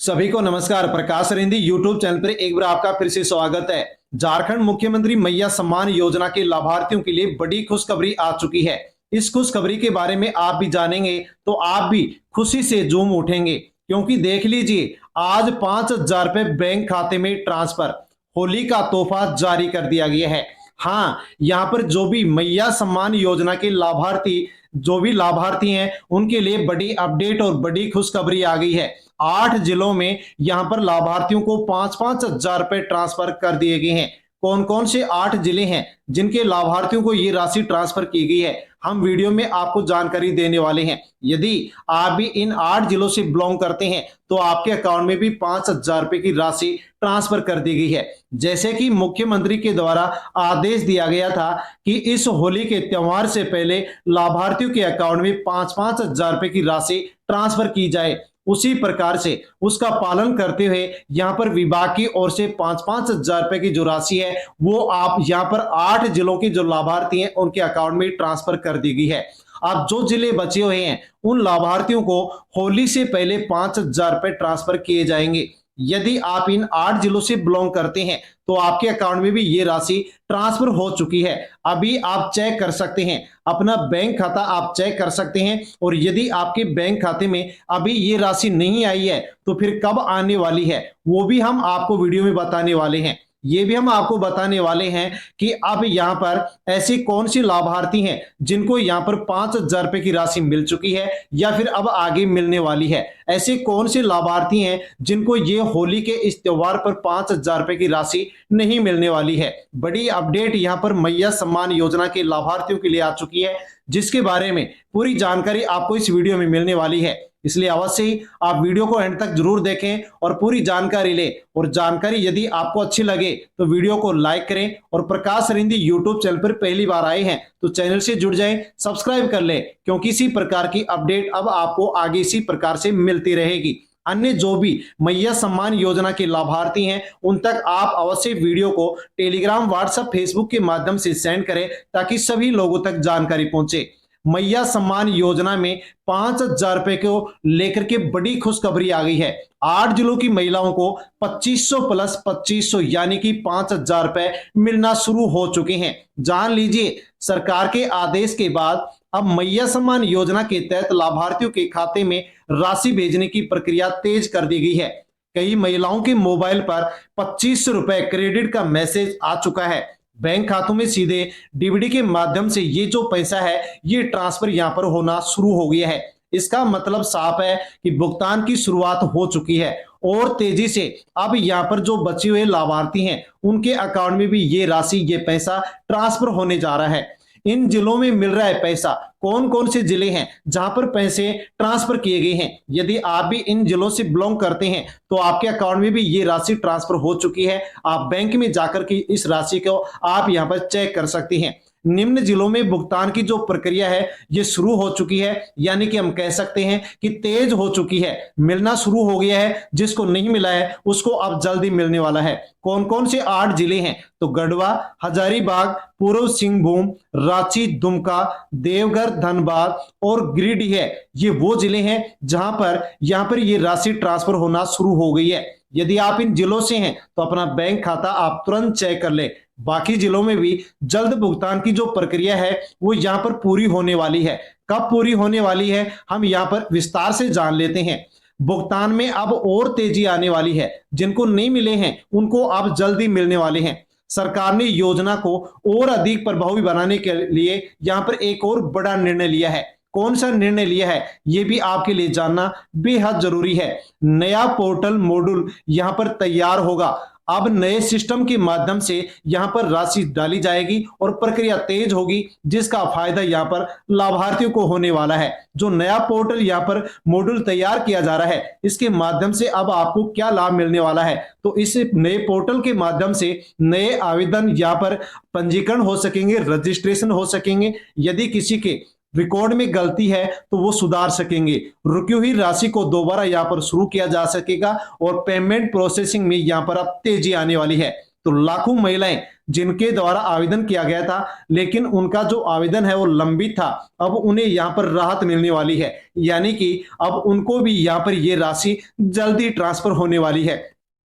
सभी को नमस्कार। प्रकाश रिंदी यूट्यूब चैनल पर एक बार आपका फिर से स्वागत है। झारखंड मुख्यमंत्री मैया सम्मान योजना के लाभार्थियों के लिए बड़ी खुशखबरी आ चुकी है। इस खुशखबरी के बारे में आप भी जानेंगे तो आप भी खुशी से झूम उठेंगे, क्योंकि देख लीजिए आज 5,000 रुपए बैंक खाते में ट्रांसफर, होली का तोहफा जारी कर दिया गया है। हाँ, यहाँ पर जो भी मैया सम्मान योजना के लाभार्थी हैं उनके लिए बड़ी अपडेट और बड़ी खुशखबरी आ गई है। 8 जिलों में यहाँ पर लाभार्थियों को 5-5 हजार रुपए ट्रांसफर कर दिए गए हैं। कौन कौन से 8 जिले हैं जिनके लाभार्थियों को ये राशि ट्रांसफर की गई है, हम वीडियो में आपको जानकारी देने वाले हैं। यदि आप भी इन 8 जिलों से बिलोंग करते हैं तो आपके अकाउंट में भी 5,000 रुपए की राशि ट्रांसफर कर दी गई है। जैसे कि मुख्यमंत्री के द्वारा आदेश दिया गया था कि इस होली के त्योहार से पहले लाभार्थियों के अकाउंट में 5-5 हजार रुपए की राशि ट्रांसफर की जाए, उसी प्रकार से उसका पालन करते हुए यहाँ पर विभाग की ओर से 5-5 हजार रुपए की जो राशि है वो आप यहाँ पर 8 जिलों के जो लाभार्थी हैं उनके अकाउंट में ट्रांसफर कर दी गई है। अब जो जिले बचे हुए हैं उन लाभार्थियों को होली से पहले 5,000 रुपए ट्रांसफर किए जाएंगे। यदि आप इन 8 जिलों से बिलोंग करते हैं तो आपके अकाउंट में भी ये राशि ट्रांसफर हो चुकी है। अभी आप चेक कर सकते हैं, अपना बैंक खाता आप चेक कर सकते हैं। और यदि आपके बैंक खाते में अभी ये राशि नहीं आई है तो फिर कब आने वाली है वो भी हम आपको वीडियो में बताने वाले हैं। ये भी हम आपको बताने वाले हैं कि अब यहाँ पर ऐसे कौन से लाभार्थी हैं जिनको यहाँ पर 5,000 रुपए की राशि मिल चुकी है या फिर अब आगे मिलने वाली है। ऐसे कौन से लाभार्थी हैं जिनको ये होली के इस त्योहार पर 5,000 रुपए की राशि नहीं मिलने वाली है। बड़ी अपडेट यहाँ पर मैया सम्मान योजना के लाभार्थियों के लिए आ चुकी है, जिसके बारे में पूरी जानकारी आपको इस वीडियो में मिलने वाली है। इसलिए अवश्य ही आप वीडियो को एंड तक जरूर देखें और पूरी जानकारी लें। और जानकारी यदि आपको अच्छी लगे तो वीडियो को लाइक करें और प्रकाश रिंदी यूट्यूब चैनल पर पहली बार आए हैं तो चैनल से जुड़ जाएं, सब्सक्राइब कर लें, क्योंकि इसी प्रकार की अपडेट अब आपको आगे इसी प्रकार से मिलती रहेगी। अन्य जो भी मैया सम्मान योजना के लाभार्थी हैं उन तक आप अवश्य वीडियो को टेलीग्राम, व्हाट्सएप, फेसबुक के माध्यम से सेंड करें ताकि सभी लोगों तक जानकारी पहुंचे। मैया सम्मान योजना में 5,000 रुपए को लेकर के बड़ी खुशखबरी आ गई है। 8 जिलों की महिलाओं को 2500 प्लस 2500 यानी कि 5,000 रुपए मिलना शुरू हो चुके हैं। जान लीजिए, सरकार के आदेश के बाद अब मैया सम्मान योजना के तहत लाभार्थियों के खाते में राशि भेजने की प्रक्रिया तेज कर दी गई है। कई महिलाओं के मोबाइल पर 2500 रुपए क्रेडिट का मैसेज आ चुका है। बैंक खातों में सीधे डीबीडी के माध्यम से ये जो पैसा है ये ट्रांसफर यहाँ पर होना शुरू हो गया है। इसका मतलब साफ है कि भुगतान की शुरुआत हो चुकी है और तेजी से अब यहाँ पर जो बचे हुए लाभार्थी हैं उनके अकाउंट में भी ये राशि, ये पैसा ट्रांसफर होने जा रहा है। इन जिलों में मिल रहा है पैसा। कौन कौन से जिले हैं जहां पर पैसे ट्रांसफर किए गए हैं, यदि आप भी इन जिलों से बिलोंग करते हैं तो आपके अकाउंट में भी ये राशि ट्रांसफर हो चुकी है। आप बैंक में जाकर के इस राशि को आप यहां पर चेक कर सकते हैं। निम्न जिलों में भुगतान की जो प्रक्रिया है ये शुरू हो चुकी है, यानी कि हम कह सकते हैं कि तेज हो चुकी है, मिलना शुरू हो गया है। जिसको नहीं मिला है उसको अब जल्दी मिलने वाला है। कौन कौन से 8 जिले हैं तो गढ़वा, हजारीबाग, पूर्व सिंहभूम, रांची, दुमका, देवघर, धनबाद और गिरिडीह है। ये वो जिले हैं जहां पर यहाँ पर ये राशि ट्रांसफर होना शुरू हो गई है। यदि आप इन जिलों से हैं तो अपना बैंक खाता आप तुरंत चेक कर लें। बाकी जिलों में भी जल्द भुगतान की जो प्रक्रिया है वो यहाँ पर पूरी होने वाली है। कब पूरी होने वाली है हम यहाँ पर विस्तार से जान लेते हैं। भुगतान में अब और तेजी आने वाली है। जिनको नहीं मिले हैं उनको अब जल्दी मिलने वाले हैं। सरकार ने योजना को और अधिक प्रभावी बनाने के लिए यहाँ पर एक और बड़ा निर्णय लिया है। कौन सा निर्णय लिया है ये भी आपके लिए जानना बेहद जरूरी है। नया पोर्टल मॉड्यूल यहाँ पर तैयार होगा। अब नए सिस्टम के माध्यम से यहाँ पर राशि डाली जाएगी और प्रक्रिया तेज होगी, जिसका फायदा यहाँ पर लाभार्थियों को होने वाला है। जो नया पोर्टल यहाँ पर मॉड्यूल तैयार किया जा रहा है इसके माध्यम से अब आपको क्या लाभ मिलने वाला है तो इस नए पोर्टल के माध्यम से नए आवेदन यहाँ पर पंजीकरण हो सकेंगे, रजिस्ट्रेशन हो सकेंगे। यदि किसी के रिकॉर्ड में गलती है तो वो सुधार सकेंगे। रुकी हुई राशि को दोबारा यहाँ पर शुरू किया जा सकेगा और पेमेंट प्रोसेसिंग में यहाँ पर अब तेजी आने वाली है। तो लाखों महिलाएं जिनके द्वारा आवेदन किया गया था लेकिन उनका जो आवेदन है वो लंबित था, अब उन्हें यहाँ पर राहत मिलने वाली है। यानी कि अब उनको भी यहाँ पर ये राशि जल्दी ट्रांसफर होने वाली है।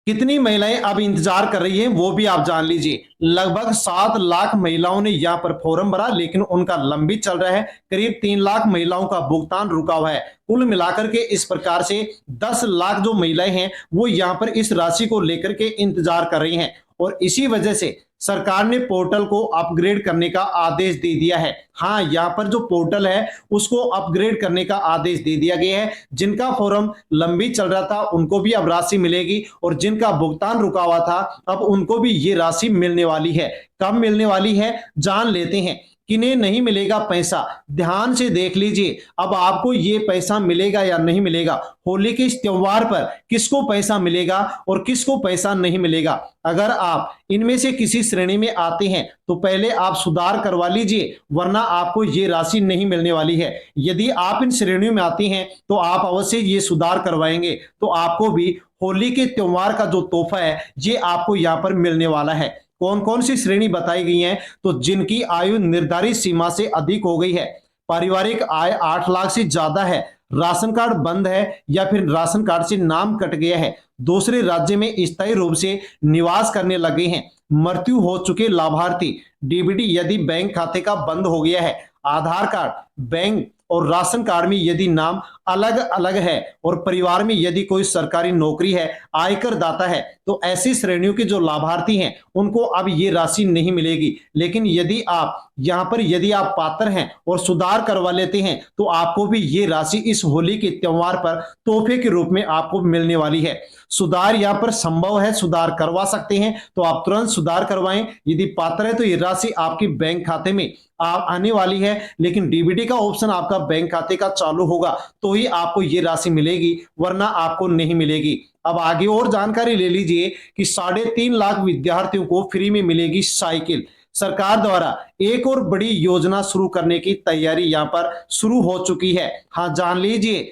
कितनी महिलाएं अब इंतजार कर रही हैं वो भी आप जान लीजिए। लगभग 7 लाख महिलाओं ने यहाँ पर फॉर्म भरा लेकिन उनका लंबित चल रहा है। करीब 3 लाख महिलाओं का भुगतान रुका हुआ है। कुल मिलाकर के इस प्रकार से 10 लाख जो महिलाएं हैं वो यहाँ पर इस राशि को लेकर के इंतजार कर रही हैं और इसी वजह से सरकार ने पोर्टल को अपग्रेड करने का आदेश दे दिया है। हाँ, यहाँ पर जो पोर्टल है उसको अपग्रेड करने का आदेश दे दिया गया है। जिनका फॉर्म लंबी चल रहा था उनको भी अब राशि मिलेगी और जिनका भुगतान रुका हुआ था अब उनको भी ये राशि मिलने वाली है। कब मिलने वाली है जान लेते हैं। किन्हें नहीं मिलेगा पैसा, ध्यान से देख लीजिए। अब आपको ये पैसा मिलेगा या नहीं मिलेगा, होली के इस त्योहार पर किसको पैसा मिलेगा और किसको पैसा नहीं मिलेगा। अगर आप इनमें से किसी श्रेणी में आते हैं तो पहले आप सुधार करवा लीजिए, वरना आपको ये राशि नहीं मिलने वाली है। यदि आप इन श्रेणियों में आते हैं तो आप अवश्य ये सुधार करवाएंगे तो आपको भी होली के त्योहार का जो तोहफा है ये आपको यहाँ पर मिलने वाला है। कौन कौन सी श्रेणी बताई गई है, तो जिनकी आयु निर्धारित सीमा से अधिक हो गई है, पारिवारिक आय 8 लाख से ज्यादा है, राशन कार्ड बंद है या फिर राशन कार्ड से नाम कट गया है, दूसरे राज्य में स्थायी रूप से निवास करने लगे हैं, मृत्यु हो चुके लाभार्थी, डीबीटी यदि बैंक खाते का बंद हो गया है, आधार कार्ड, बैंक और राशन कार्ड में यदि नाम अलग अलग है और परिवार में यदि कोई सरकारी नौकरी है, आयकर दाता है, तो ऐसी श्रेणियों के जो लाभार्थी हैं उनको अब ये राशि नहीं मिलेगी। लेकिन यदि आप यहाँ पर यदि आप पात्र हैं और सुधार करवा लेते हैं तो आपको भी ये राशि इस होली के त्योहार पर तोहफे के रूप में आपको मिलने वाली है। सुधार यहाँ पर संभव है, सुधार करवा सकते हैं तो आप तुरंत सुधार करवाएं। यदि पात्र है तो ये राशि आपके बैंक खाते में आने वाली है, लेकिन डीबीटी का ऑप्शन आपका बैंक खाते का चालू होगा तो ही आपको ये राशि मिलेगी, वरना आपको नहीं मिलेगी। अब आगे और जानकारी ले लीजिए कि 3.5 लाख विद्यार्थियों को फ्री में मिलेगी साइकिल। सरकार द्वारा एक और बड़ी योजना शुरू करने की तैयारी यहाँ पर शुरू हो चुकी है। हाँ, जान लीजिए,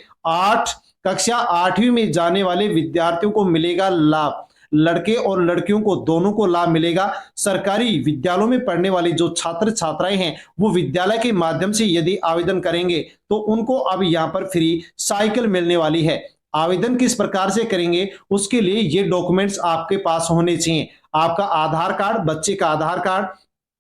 कक्षा 8वीं में जाने वाले विद्यार्थियों को मिलेगा लाभ। लड़के और लड़कियों को दोनों को लाभ मिलेगा। सरकारी विद्यालयों में पढ़ने वाले जो छात्र छात्राएं हैं वो विद्यालय के माध्यम से यदि आवेदन करेंगे तो उनको अब यहाँ पर फ्री साइकिल मिलने वाली है। आवेदन किस प्रकार से करेंगे, उसके लिए ये डॉक्यूमेंट्स आपके पास होने चाहिए। आपका आधार कार्ड, बच्चे का आधार कार्ड,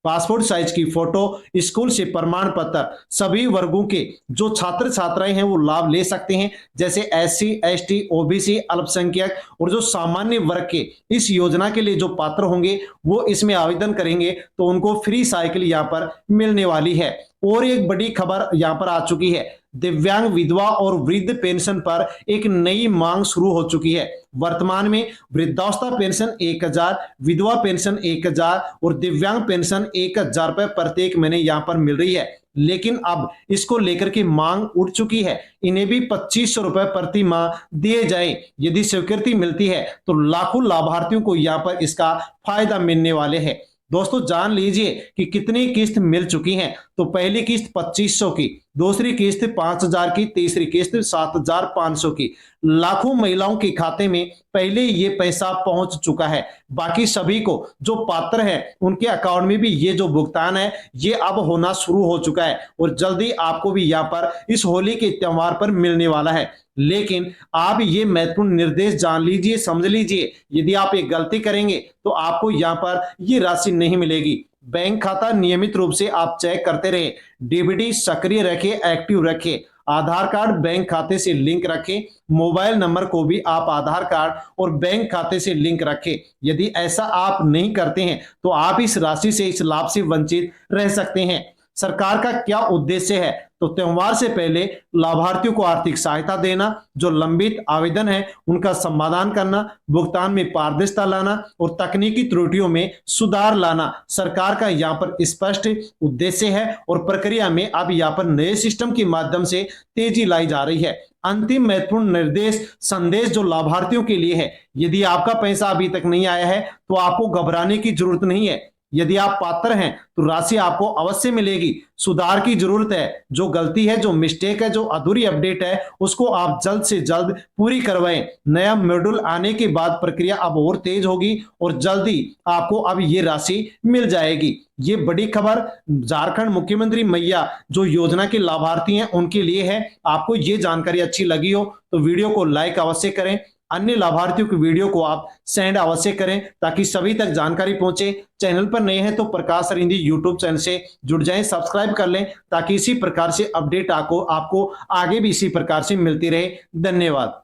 पासपोर्ट साइज की फोटो, स्कूल से प्रमाण पत्र। सभी वर्गों के जो छात्र छात्राएं हैं वो लाभ ले सकते हैं, जैसे एससी, एसटी, ओबीसी, अल्पसंख्यक और जो सामान्य वर्ग के इस योजना के लिए जो पात्र होंगे वो इसमें आवेदन करेंगे तो उनको फ्री साइकिल यहाँ पर मिलने वाली है। और एक बड़ी खबर यहाँ पर आ चुकी है, दिव्यांग, विधवा और वृद्ध पेंशन पर एक नई मांग शुरू हो चुकी है। वर्तमान में वृद्धावस्था पेंशन 1000, विधवा पेंशन 1000 और दिव्यांग पेंशन 1000 रुपए प्रत्येक महीने यहाँ पर मिल रही है, लेकिन अब इसको लेकर के मांग उठ चुकी है। इन्हें भी 2500 रुपए प्रति माह दिए जाए। यदि स्वीकृति मिलती है तो लाखों लाभार्थियों को यहाँ पर इसका फायदा मिलने वाले है। दोस्तों, जान लीजिए कि कितनी किस्त मिल चुकी हैं। तो पहली किस्त 2500 की, दूसरी किस्त 5000 की, तीसरी किस्त 7500 की। लाखों महिलाओं के खाते में पहले ये पैसा पहुंच चुका है। बाकी सभी को जो पात्र हैं उनके अकाउंट में भी ये जो भुगतान है ये अब होना शुरू हो चुका है और जल्दी आपको भी यहाँ पर इस होली के त्योहार पर मिलने वाला है। लेकिन आप ये महत्वपूर्ण निर्देश जान लीजिए, समझ लीजिए, यदि आप एक गलती करेंगे तो आपको यहाँ पर ये राशि नहीं मिलेगी। बैंक खाता नियमित रूप से आप चेक करते रहे, डीबीटी सक्रिय रखें, एक्टिव रखें, आधार कार्ड बैंक खाते से लिंक रखें, मोबाइल नंबर को भी आप आधार कार्ड और बैंक खाते से लिंक रखें। यदि ऐसा आप नहीं करते हैं तो आप इस राशि से, इस लाभ से वंचित रह सकते हैं। सरकार का क्या उद्देश्य है, तो त्योहार से पहले लाभार्थियों को आर्थिक सहायता देना, जो लंबित आवेदन है उनका समाधान करना, भुगतान में पारदर्शिता लाना और तकनीकी त्रुटियों में सुधार लाना सरकार का यहाँ पर स्पष्ट उद्देश्य है। और प्रक्रिया में अब यहाँ पर नए सिस्टम के माध्यम से तेजी लाई जा रही है। अंतिम महत्वपूर्ण निर्देश संदेश जो लाभार्थियों के लिए है, यदि आपका पैसा अभी तक नहीं आया है तो आपको घबराने की जरूरत नहीं है। यदि आप पात्र हैं तो राशि आपको अवश्य मिलेगी। सुधार की जरूरत है, जो गलती है, जो मिस्टेक है, जो अधूरी अपडेट है, उसको आप जल्द से जल्द पूरी करवाएं। नया मॉड्यूल आने के बाद प्रक्रिया अब और तेज होगी और जल्दी आपको अब ये राशि मिल जाएगी। ये बड़ी खबर झारखंड मुख्यमंत्री मैया जो योजना के लाभार्थी हैं उनके लिए है। आपको ये जानकारी अच्छी लगी हो तो वीडियो को लाइक अवश्य करें, अन्य लाभार्थियों की वीडियो को आप सेंड अवश्य करें ताकि सभी तक जानकारी पहुंचे। चैनल पर नए हैं तो प्रकाश अरिंदी यूट्यूब चैनल से जुड़ जाएं, सब्सक्राइब कर लें ताकि इसी प्रकार से अपडेट आपको आगे भी इसी प्रकार से मिलती रहे। धन्यवाद।